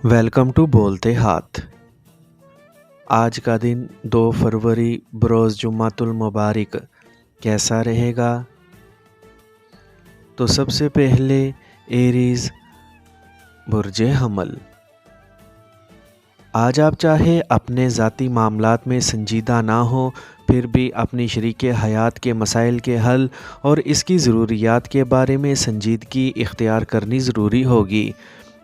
Welcome to بولتے ہاتھ۔ آج کا دن 2 فروری بروز جمعۃ المبارک کیسا رہے گا؟ تو سب سے پہلے ایریز برج حمل۔ آج آپ چاہے اپنے ذاتی معاملات میں سنجیدہ نہ ہو، پھر بھی اپنی شریک حیات کے مسائل کے حل اور اس کی ضروریات کے بارے میں سنجیدگی اختیار کرنی ضروری ہوگی۔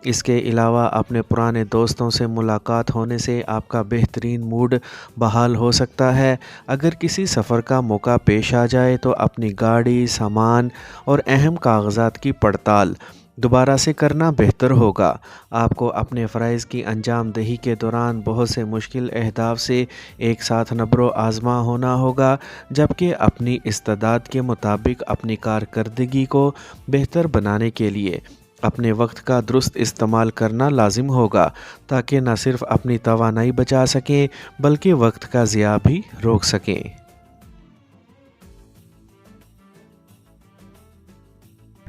اس کے علاوہ اپنے پرانے دوستوں سے ملاقات ہونے سے آپ کا بہترین موڈ بحال ہو سکتا ہے۔ اگر کسی سفر کا موقع پیش آ جائے تو اپنی گاڑی، سامان اور اہم کاغذات کی پڑتال دوبارہ سے کرنا بہتر ہوگا۔ آپ کو اپنے فرائض کی انجام دہی کے دوران بہت سے مشکل اہداف سے ایک ساتھ نبرو آزما ہونا ہوگا، جبکہ اپنی استعداد کے مطابق اپنی کارکردگی کو بہتر بنانے کے لیے اپنے وقت کا درست استعمال کرنا لازم ہوگا، تاکہ نہ صرف اپنی توانائی بچا سکیں بلکہ وقت کا ضیاع بھی روک سکیں۔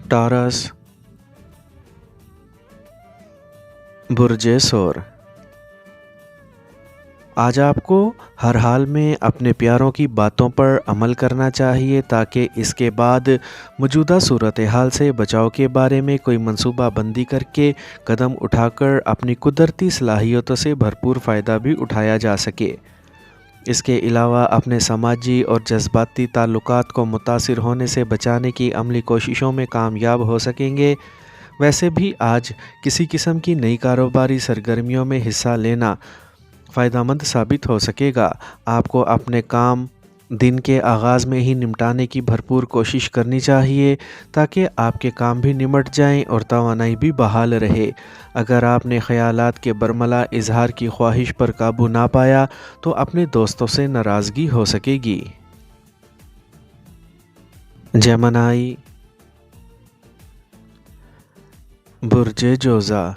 ٹارس برج ثور۔ آج آپ کو ہر حال میں اپنے پیاروں کی باتوں پر عمل کرنا چاہیے، تاکہ اس کے بعد موجودہ صورتحال سے بچاؤ کے بارے میں کوئی منصوبہ بندی کر کے قدم اٹھا کر اپنی قدرتی صلاحیتوں سے بھرپور فائدہ بھی اٹھایا جا سکے۔ اس کے علاوہ اپنے سماجی اور جذباتی تعلقات کو متاثر ہونے سے بچانے کی عملی کوششوں میں کامیاب ہو سکیں گے۔ ویسے بھی آج کسی قسم کی نئی کاروباری سرگرمیوں میں حصہ لینا فائدہ مند ثابت ہو سکے گا۔ آپ کو اپنے کام دن کے آغاز میں ہی نمٹانے کی بھرپور کوشش کرنی چاہیے، تاکہ آپ کے کام بھی نمٹ جائیں اور توانائی بھی بحال رہے۔ اگر آپ نے خیالات کے برملا اظہار کی خواہش پر قابو نہ پایا تو اپنے دوستوں سے ناراضگی ہو سکے گی۔ جیمنائی برج جوزا۔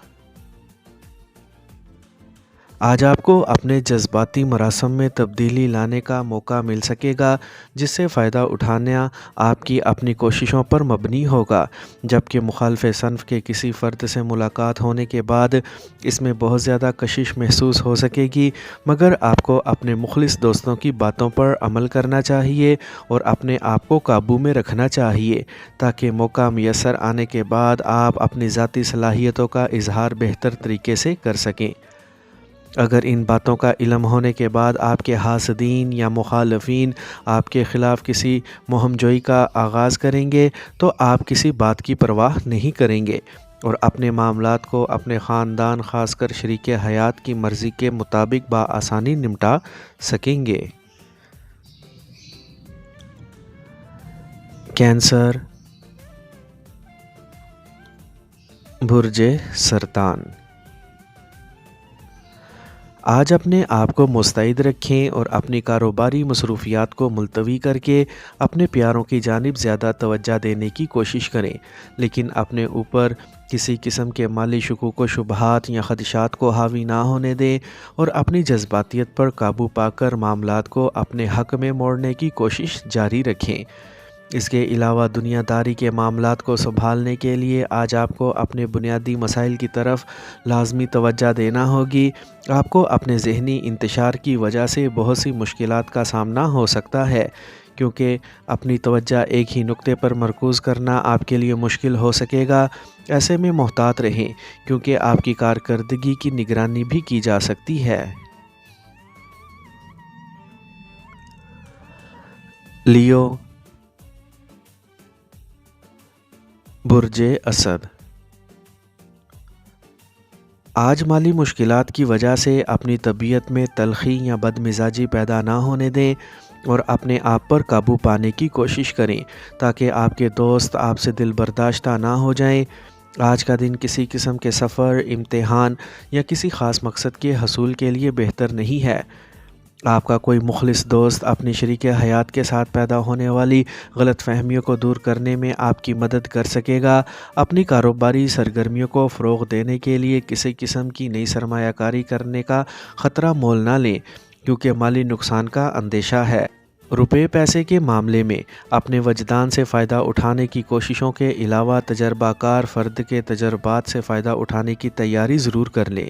آج آپ کو اپنے جذباتی مراسم میں تبدیلی لانے کا موقع مل سکے گا، جس سے فائدہ اٹھانا آپ کی اپنی کوششوں پر مبنی ہوگا، جبکہ مخالف صنف کے کسی فرد سے ملاقات ہونے کے بعد اس میں بہت زیادہ کشش محسوس ہو سکے گی۔ مگر آپ کو اپنے مخلص دوستوں کی باتوں پر عمل کرنا چاہیے اور اپنے آپ کو قابو میں رکھنا چاہیے، تاکہ موقع میسر آنے کے بعد آپ اپنی ذاتی صلاحیتوں کا اظہار بہتر طریقے سے کر سکیں۔ اگر ان باتوں کا علم ہونے کے بعد آپ کے حاسدین یا مخالفین آپ کے خلاف کسی مہم جوئی کا آغاز کریں گے تو آپ کسی بات کی پرواہ نہیں کریں گے اور اپنے معاملات کو اپنے خاندان، خاص کر شریک حیات کی مرضی کے مطابق بآسانی نمٹا سکیں گے۔ کینسر برج سرطان۔ آج اپنے آپ کو مستعد رکھیں اور اپنی کاروباری مصروفیات کو ملتوی کر کے اپنے پیاروں کی جانب زیادہ توجہ دینے کی کوشش کریں، لیکن اپنے اوپر کسی قسم کے مالی شکوک و شبہات یا خدشات کو حاوی نہ ہونے دیں اور اپنی جذباتیت پر قابو پا کر معاملات کو اپنے حق میں موڑنے کی کوشش جاری رکھیں۔ اس کے علاوہ دنیا داری کے معاملات کو سنبھالنے کے لیے آج آپ کو اپنے بنیادی مسائل کی طرف لازمی توجہ دینا ہوگی۔ آپ کو اپنے ذہنی انتشار کی وجہ سے بہت سی مشکلات کا سامنا ہو سکتا ہے، کیونکہ اپنی توجہ ایک ہی نقطے پر مرکوز کرنا آپ کے لیے مشکل ہو سکے گا۔ ایسے میں محتاط رہیں، کیونکہ آپ کی کارکردگی کی نگرانی بھی کی جا سکتی ہے۔ لیو برج اسد۔ آج مالی مشکلات کی وجہ سے اپنی طبیعت میں تلخی یا بد مزاجی پیدا نہ ہونے دیں اور اپنے آپ پر قابو پانے کی کوشش کریں، تاکہ آپ کے دوست آپ سے دل برداشتہ نہ ہو جائیں۔ آج کا دن کسی قسم کے سفر، امتحان یا کسی خاص مقصد کے حصول کے لیے بہتر نہیں ہے۔ آپ کا کوئی مخلص دوست اپنی شریک حیات کے ساتھ پیدا ہونے والی غلط فہمیوں کو دور کرنے میں آپ کی مدد کر سکے گا۔ اپنی کاروباری سرگرمیوں کو فروغ دینے کے لیے کسی قسم کی نئی سرمایہ کاری کرنے کا خطرہ مول نہ لیں، کیونکہ مالی نقصان کا اندیشہ ہے۔ روپے پیسے کے معاملے میں اپنے وجدان سے فائدہ اٹھانے کی کوششوں کے علاوہ تجربہ کار فرد کے تجربات سے فائدہ اٹھانے کی تیاری ضرور کر لیں۔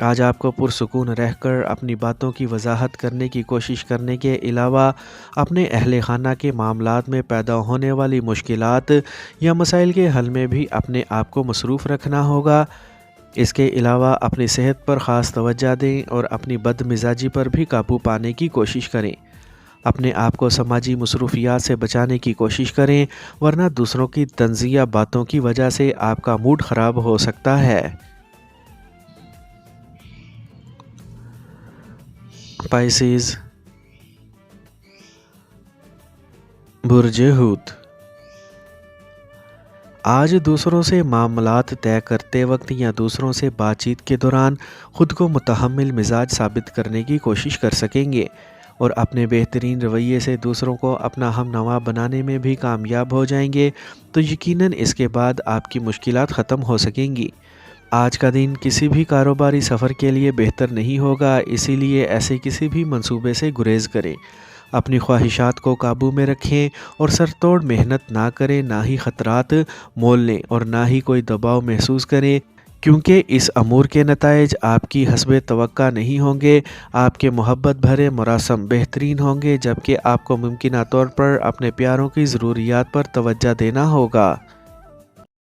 آج آپ کو پرسکون رہ کر اپنی باتوں کی وضاحت کرنے کی کوشش کرنے کے علاوہ اپنے اہل خانہ کے معاملات میں پیدا ہونے والی مشکلات یا مسائل کے حل میں بھی اپنے آپ کو مصروف رکھنا ہوگا۔ اس کے علاوہ اپنی صحت پر خاص توجہ دیں اور اپنی بد مزاجی پر بھی قابو پانے کی کوشش کریں۔ اپنے آپ کو سماجی مصروفیات سے بچانے کی کوشش کریں، ورنہ دوسروں کی طنزیہ باتوں کی وجہ سے آپ کا موڈ خراب ہو سکتا ہے۔ پائسیز، برج حوت۔ آج دوسروں سے معاملات طے کرتے وقت یا دوسروں سے بات چیت کے دوران خود کو متحمل مزاج ثابت کرنے کی کوشش کر سکیں گے اور اپنے بہترین رویے سے دوسروں کو اپنا ہم نوا بنانے میں بھی کامیاب ہو جائیں گے، تو یقیناً اس کے بعد آپ کی مشکلات ختم ہو سکیں گی۔ آج کا دن کسی بھی کاروباری سفر کے لیے بہتر نہیں ہوگا، اسی لیے ایسے کسی بھی منصوبے سے گریز کریں۔ اپنی خواہشات کو قابو میں رکھیں اور سر توڑ محنت نہ کریں، نہ ہی خطرات مول لیں اور نہ ہی کوئی دباؤ محسوس کریں، کیونکہ اس امور کے نتائج آپ کی حسب توقع نہیں ہوں گے۔ آپ کے محبت بھرے مراسم بہترین ہوں گے، جبکہ آپ کو ممکنہ طور پر اپنے پیاروں کی ضروریات پر توجہ دینا ہوگا۔